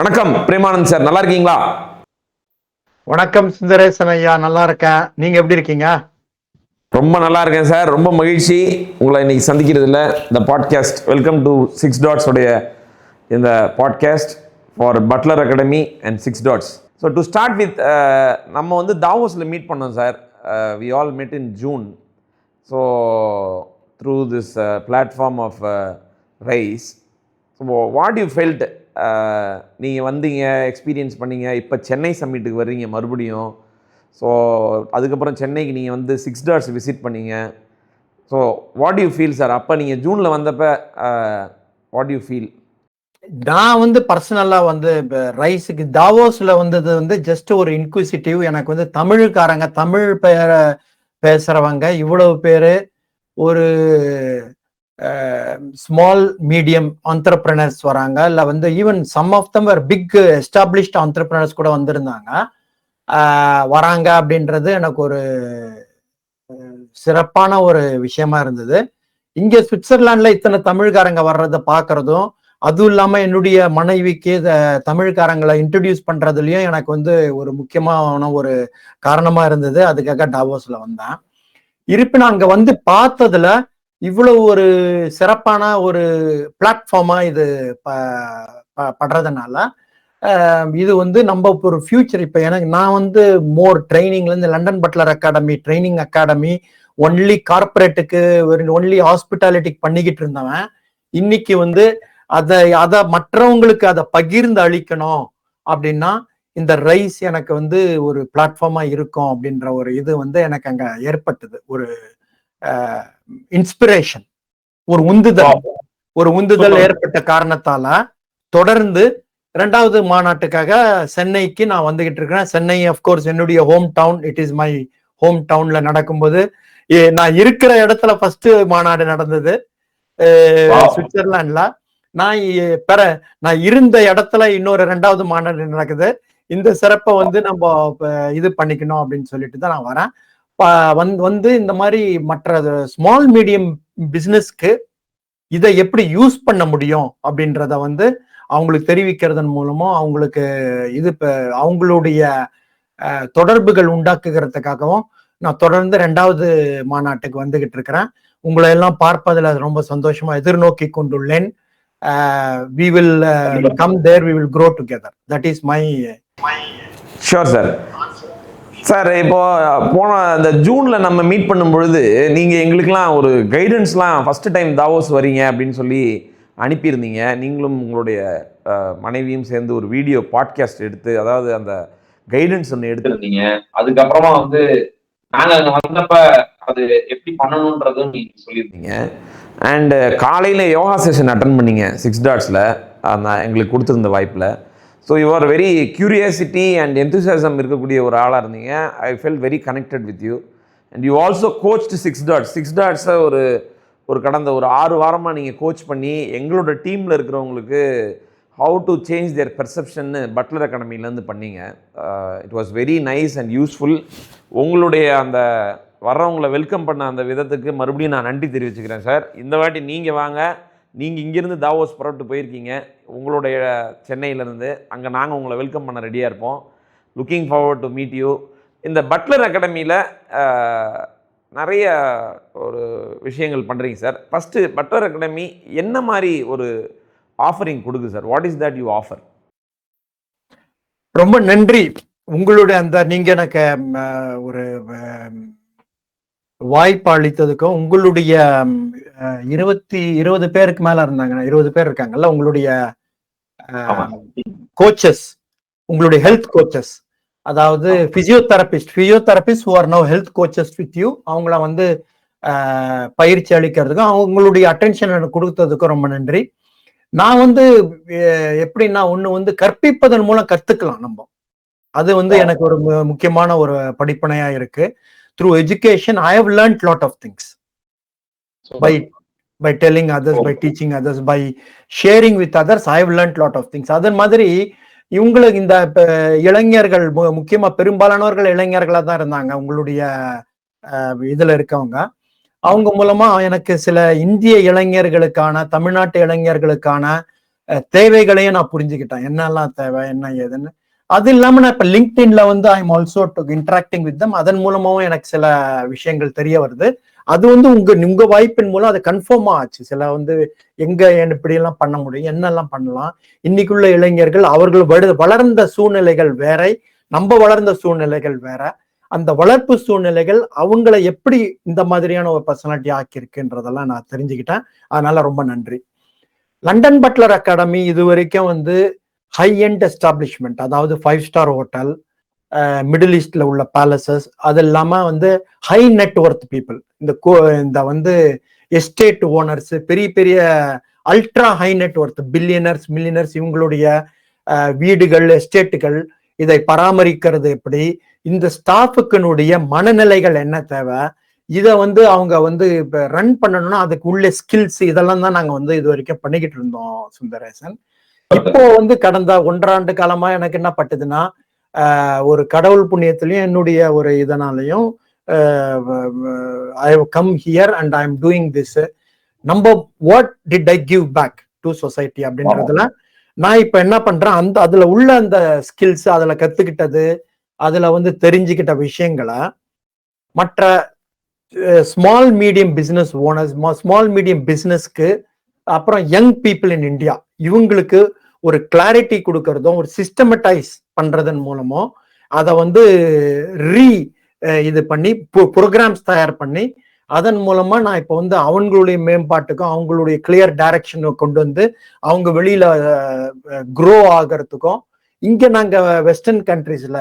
வணக்கம் பிரேமானந்த் சார், நல்லா இருக்கீங்களா? வணக்கம் சுந்தரேசன் ஐயா, நல்லா இருக்கேன். நீங்க எப்படி இருக்கீங்க? ரொம்ப நல்லா இருக்கேன் சார். ரொம்ப மகிழ்ச்சி உங்களை இன்னைக்கு சந்திக்கிறதுல. இந்த podcast welcome to six dots உடைய இந்த podcast for butler academy and six dots. So to start with, நம்ம வந்து தாவோஸில் மீட் பண்ணோம் sir. We all met in June. So through this platform of rise. So what you felt? நீங்கள் வந்தீங்க, experience பண்ணீங்க, இப்போ சென்னை சம்மிட்டுக்கு வர்றீங்க மறுபடியும். ஸோ அதுக்கப்புறம் சென்னைக்கு நீங்கள் வந்து சிக்ஸ் டாட்ஸ் விசிட் பண்ணீங்க. So what you feel sir? அப்போ நீங்கள் ஜூனில் வந்தப்போ வாட் யூ ஃபீல்? நான் வந்து பர்சனலாக வந்து ரைஸுக்கு தாவோஸில் வந்தது வந்து ஜஸ்ட் ஒரு இன்க்விசிட்டிவ். எனக்கு வந்து தமிழுக்காரங்க, தமிழ் பேசுகிறவங்க இவ்வளவு பேர், ஒரு ஸ்மால் மீடியம் ஆண்டர்பிரினர்ஸ் வராங்க, இல்லை வந்து even some of them were big established entrepreneurs கூட வந்திருந்தாங்க வராங்க அப்படின்றது எனக்கு ஒரு சிறப்பான ஒரு விஷயமா இருந்தது. இங்கே சுவிட்சர்லாண்டில் இத்தனை தமிழ்காரங்க வர்றதை பார்க்கறதும், அதுவும் இல்லாமல் என்னுடைய மனைவிக்கு தமிழ்காரங்களை இன்ட்ரடியூஸ் பண்ணுறதுலையும் எனக்கு வந்து ஒரு முக்கியமான ஒரு காரணமாக இருந்தது. அதுக்காக டாவோஸில் வந்தேன். இருப்பினும் அங்கே வந்து பார்த்ததுல இவ்வளவு ஒரு சிறப்பான ஒரு பிளாட்ஃபார்மா இது படுறதுனால இது வந்து நம்ம ஒரு ஃபியூச்சர். இப்போ எனக்கு நான் வந்து மோர் ட்ரைனிங்லேருந்து London butler academy training academy only கார்பரேட்டுக்கு ஒன்லி ஹாஸ்பிட்டாலிட்டிக்கு பண்ணிக்கிட்டு இருந்தவன், இன்னைக்கு வந்து அதை மற்றவங்களுக்கு அதை பகிர்ந்து அளிக்கணும் அப்படின்னா இந்த ரைஸ் எனக்கு வந்து ஒரு பிளாட்ஃபார்மா இருக்கும் அப்படின்ற ஒரு இது வந்து எனக்கு அங்க ஏற்பட்டது. ஒரு இன்ஸ்பிரேஷன், ஒரு உந்துதல் ஏற்பட்ட காரணத்தால தொடர்ந்து 2வது மாநாட்டுக்காக சென்னைக்கு நான் வந்துகிட்டு இருக்கிறேன். சென்னை அப்கோர்ஸ் என்னுடைய home town. It is my home டவுன்ல நடக்கும்போது நான் இருக்கிற இடத்துல ஃபர்ஸ்ட் மாநாடு நடந்தது சுவிட்சர்லாண்ட்ல. நான் இருந்த இடத்துல இன்னொரு 2வது மாநாடு நடக்குது. இந்த சிறப்பை வந்து நம்ம இது பண்ணிக்கணும் அப்படின்னு சொல்லிட்டு தான் நான் வரேன். வந்து இந்த மாதிரி மற்ற ஸ்மால் மீடியம் பிசினஸ்க்கு இதை எப்படி யூஸ் பண்ண முடியும் அப்படின்றத வந்து அவங்களுக்கு தெரிவிக்கிறதன் மூலமும் அவங்களுக்கு இது அவங்களுடைய தொடர்புகள் உண்டாக்குகிறதுக்காகவும் நான் தொடர்ந்து 2வது மாநாட்டுக்கு வந்துகிட்டு இருக்கிறேன். உங்களை எல்லாம் பார்ப்பதில் ரொம்ப சந்தோஷமா எதிர்நோக்கி கொண்டுள்ளேன். we will come there, we will grow together. That is my sure sir. Sir, இப்போ போன அந்த ஜூனில் நம்ம மீட் பண்ணும் பொழுது நீங்கள் எங்களுக்கெல்லாம் ஒரு கைடன்ஸ்லாம் ஃபஸ்ட்டு டைம் தாவோஸ் வரீங்க அப்படின்னு சொல்லி அனுப்பியிருந்தீங்க. நீங்களும் உங்களுடைய மனைவியும் சேர்ந்து ஒரு வீடியோ பாட்காஸ்ட் எடுத்து, அதாவது அந்த கைடன்ஸ் ஒன்று எடுத்துருந்தீங்க. அதுக்கப்புறமா வந்து நாங்கள் அங்கே வந்தப்ப அது எப்படி பண்ணணுன்றதும் நீங்கள் சொல்லியிருந்தீங்க. அண்டு காலையில் யோகா செஷன் அட்டன் பண்ணீங்க சிக்ஸ் டாட்ஸில், அந்த எங்களுக்கு கொடுத்துருந்த வாய்ப்பில். So you are very curiosity and enthusiasm இருக்கக்கூடிய ஒரு ஆளாக இருந்தீங்க. I felt very connected with you. And you also coached six டாட்ஸை ஒரு கடந்த ஒரு 6 வாரமாக நீங்கள் கோச் பண்ணி எங்களோட டீமில் இருக்கிறவங்களுக்கு ஹவு டு சேஞ்ச் தேர் பெர்செப்ஷன்னு பட்லர் அகாடமிலேருந்து பண்ணீங்க. It was very nice and useful. உங்களுடைய அந்த வர்றவங்களை வெல்கம் பண்ண அந்த விதத்துக்கு மறுபடியும் நான் நன்றி தெரிவிச்சுக்கிறேன் சார். இந்த வாட்டி நீங்கள் வாங்க. நீங்கள் இங்கேருந்து தாவோஸ் புறப்பட்டு போயிருக்கீங்க உங்களுடைய சென்னையிலேருந்து. அங்கே நாங்கள் உங்களை வெல்கம் பண்ண ரெடியாக இருப்போம். Looking forward to meet you. இந்த பட்லர் அகாடமியில் நிறைய ஒரு விஷயங்கள் பண்ணுறீங்க சார். ஃபஸ்ட்டு பட்லர் அகாடமி என்ன மாதிரி ஒரு ஆஃபரிங் கொடுக்குது sir? What is that you offer? ரொம்ப நன்றி. உங்களுடைய அந்த நீங்கள் எனக்கு ஒரு வாய்ப்பு அளித்ததுக்கும், உங்களுடைய 20 பேருக்கு மேல இருந்தாங்க, 20 பேர் இருக்காங்கல்ல உங்களுடைய கோச்சஸ், உங்களுடைய ஹெல்த் கோச்சஸ், அதாவது physiotherapist who are now health coaches with you, அவங்கள வந்து பயிற்சி அளிக்கிறதுக்கும் அவங்களுடைய அட்டென்ஷன் எனக்கு கொடுத்ததுக்கும் ரொம்ப நன்றி. நான் வந்து எப்படின்னா, ஒண்ணு வந்து கற்பிப்பதன் மூலம் கத்துக்கலாம் நம்ம. அது வந்து எனக்கு ஒரு முக்கியமான ஒரு படிப்பனையா இருக்கு. Through education, I have learned lot of things. By telling others, by teaching others, by sharing with others, I have learned lot of things. அதன் மாதிரி இவங்களுக்கு இந்த இளைஞர்கள், முக்கியமா பெரும்பாலானவர்கள் இளைஞர்களா தான் இருந்தாங்க உங்களுடைய இதுல இருக்கவங்க. அவங்க மூலமா எனக்கு சில இந்திய இளைஞர்களுக்கான, தமிழ்நாட்டு இளைஞர்களுக்கான தேவைகளையும் நான் புரிஞ்சுக்கிட்டேன், என்னெல்லாம் தேவை என்ன ஏதுன்னு. அது இல்லாம நான் இப்ப லிங்க்டின்ல வந்து I am also interacting with them. அதன் மூலமாவும் எனக்கு சில விஷயங்கள் தெரிய வருது. அது வந்து உங்க வாய்ப்பின் மூலம் அது கன்ஃபார்மா ஆச்சு. சில வந்து எங்க இப்படி எல்லாம் பண்ண முடியும், என்னெல்லாம் பண்ணலாம். இன்னைக்குள்ள இளைஞர்கள் அவர்கள் வளர்ந்த சூழ்நிலைகள் வேற, நம்ம வளர்ந்த சூழ்நிலைகள் வேற. அந்த வளர்ப்பு சூழ்நிலைகள் அவங்கள எப்படி இந்த மாதிரியான ஒரு பர்சனாலிட்டி ஆக்கியிருக்குன்றதெல்லாம் நான் தெரிஞ்சுக்கிட்டேன். அதனால ரொம்ப நன்றி. லண்டன் பட்லர் அகாடமி இது வரைக்கும் வந்து ஹை எண்ட் எஸ்டாப்ளிஷ்மெண்ட், அதாவது 5 ஸ்டார் ஹோட்டல், மிடில் ஈஸ்ட்ல உள்ள பேலசஸ், அது இல்லாம வந்து ஹை நெட் ஒர்த் பீப்புள், இந்த வந்து எஸ்டேட் ஓனர்ஸ், பெரிய பெரிய ultra high net worth billionaires millionaires, இவங்களுடைய வீடுகள், எஸ்டேட்டுகள், இதை பராமரிக்கிறது எப்படி, இந்த ஸ்டாஃபுக்குனுடைய மனநிலைகள் என்ன தேவை, இதை வந்து அவங்க வந்து இப்ப ரன் பண்ணணும்னா அதுக்கு உள்ள ஸ்கில்ஸ், இதெல்லாம் தான் நாங்க வந்து இது வரைக்கும் பண்ணிக்கிட்டு இருந்தோம் சுந்தரேசன். இப்போ வந்து கடந்த 1.5 ஆண்டு காலமா எனக்கு என்ன பட்டுதுன்னா, ஒரு கடவுள் புண்ணியத்திலையும் என்னுடைய ஒரு இதனாலையும் I have come here and I am doing this. நம்ம what did I give back to society அப்படின்றதுல நான் இப்ப என்ன பண்றேன், அதுல உள்ள அந்த ஸ்கில்ஸ், அதுல கத்துக்கிட்டது, அதுல வந்து தெரிஞ்சுக்கிட்ட விஷயங்களை மற்ற small medium business owners, small medium பிசினஸ்க்கு, அப்புறம் யங் பீப்புள் இன் இந்தியா, இவங்களுக்கு ஒரு கிளாரிட்டி கொடுக்கறதும் ஒரு சிஸ்டமடைஸ் பண்றதன் மூலமும் அதை வந்து இது பண்ணி ப்ரோக்ராம்ஸ் தயார் பண்ணி அதன் மூலமா நான் இப்போ வந்து அவங்களுடைய மேம்பாட்டுக்கும் அவங்களுடைய கிளியர் டைரக்ஷனை கொண்டு வந்து அவங்க வெளியில க்ரோ ஆகிறதுக்கும், இங்க நாங்க வெஸ்டர்ன் கண்ட்ரீஸ்ல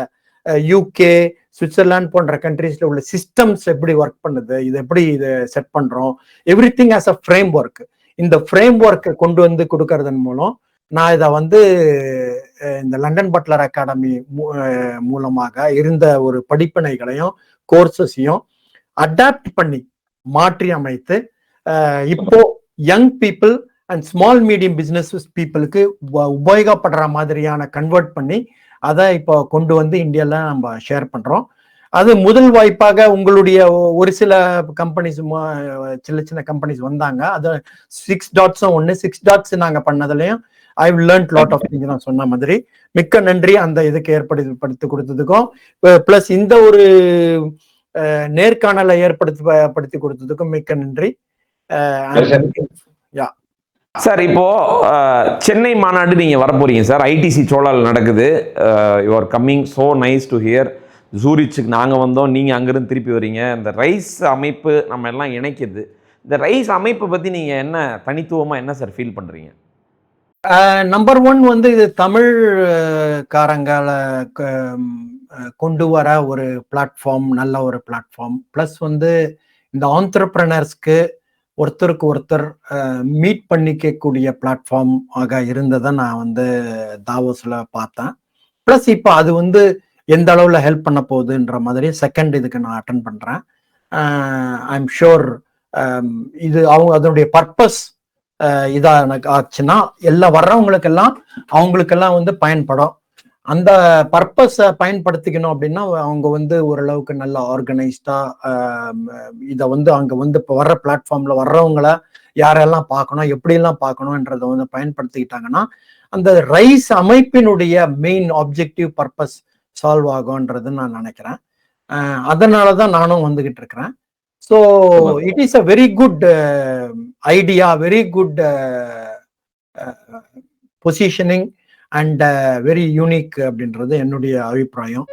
யூகே, சுவிட்சர்லாந்து போன்ற கண்ட்ரீஸ்ல உள்ள சிஸ்டம்ஸ் எப்படி ஒர்க் பண்ணுது, இது எப்படி இதை செட் பண்றோம், every thing as a frame work, இந்த ஃப்ரேம் ஒர்க்கை கொண்டு வந்து கொடுக்கறதன் மூலம் நான் இதை வந்து இந்த லண்டன் பட்லர் அகாடமி மூலமாக இருந்த ஒரு படிப்பினைகளையும் கோர்சஸையும் அடாப்ட் பண்ணி மாற்றி அமைத்து இப்போ young people and small medium business பீப்புளுக்கு உபயோகப்படுற மாதிரியான கன்வெர்ட் பண்ணி அதை இப்போ கொண்டு வந்து இந்தியால நம்ம ஷேர் பண்றோம். அது முதல் வாய்ப்பாக உங்களுடைய ஒரு சில கம்பெனிஸ், சின்ன சின்ன கம்பெனிஸ் வந்தாங்க. அது 6 டாட்ஸும் ஒன்று 6 டாட்ஸ் நாங்க பண்ணதுலயும் ஐ லேர்ன்ட் லாட் ஆஃப் திங்ஸ். நான் சொன்ன மாதிரி மிக்க நன்றி அந்த இதுக்கு ஏற்படுத்தி கொடுத்ததுக்கும், பிளஸ் இந்த ஒரு நேர்காணலை ஏற்படுத்தி கொடுத்ததுக்கும் மிக்க நன்றி. சார், இப்போ சென்னை மாநாடு நீங்க வரப்போறீங்க சார், ஐடிசி சோழால் நடக்குது. You are coming, so nice to hear. ஜூரிச்சுக்கு நாங்க வந்தோம், நீங்க அங்கிருந்து திருப்பி வரீங்க. இந்த ரைஸ் அமைப்பு நம்ம எல்லாம் இணைக்குது. இந்த ரைஸ் அமைப்பை பத்தி நீங்க என்ன தனித்துவமா என்ன சார் ஃபீல் பண்றீங்க? நம்பர் 1 வந்து இது தமிழ்காரங்களை கொண்டு வர ஒரு பிளாட்ஃபார்ம், நல்ல ஒரு பிளாட்ஃபார்ம். பிளஸ் வந்து இந்த ஆண்டர்பிரனர்ஸ்க்கு ஒருத்தருக்கு ஒருத்தர் மீட் பண்ணிக்கக்கூடிய பிளாட்ஃபார்ம் ஆக இருந்ததை நான் வந்து தாவோஸ்ல பார்த்தேன். பிளஸ் இப்போ அது வந்து எந்த அளவுல ஹெல்ப் பண்ண போகுதுன்ற மாதிரி செகண்ட் இதுக்கு நான் அட்டன் பண்றேன். ஐ எம் ஷூர் இது அதனுடைய பர்பஸ் இதா எனக்கு ஆச்சுன்னா அவங்களுக்கெல்லாம் வந்து பயன்படும். அந்த பர்பஸை பயன்படுத்திக்கணும் அப்படின்னா அவங்க வந்து ஓரளவுக்கு நல்ல ஆர்கனைஸ்டா இதை வந்து அங்க வந்து இப்போ வர்ற பிளாட்ஃபார்ம்ல வர்றவங்கள யாரெல்லாம் பார்க்கணும், எப்படியெல்லாம் பார்க்கணும்ன்றதை வந்து பயன்படுத்திக்கிட்டாங்கன்னா அந்த ரைஸ் அமைப்பினுடைய மெயின் ஆப்ஜெக்டிவ் பர்பஸ் சால்வ் ஆகும்ன்றது நான் நினைக்கிறேன். அதனாலதான் நானும் வந்துகிட்டு இருக்கிறேன். So it is a very good idea, very good positioning and very unique அப்படின்றது என்னுடைய அபிப்பிராயம்.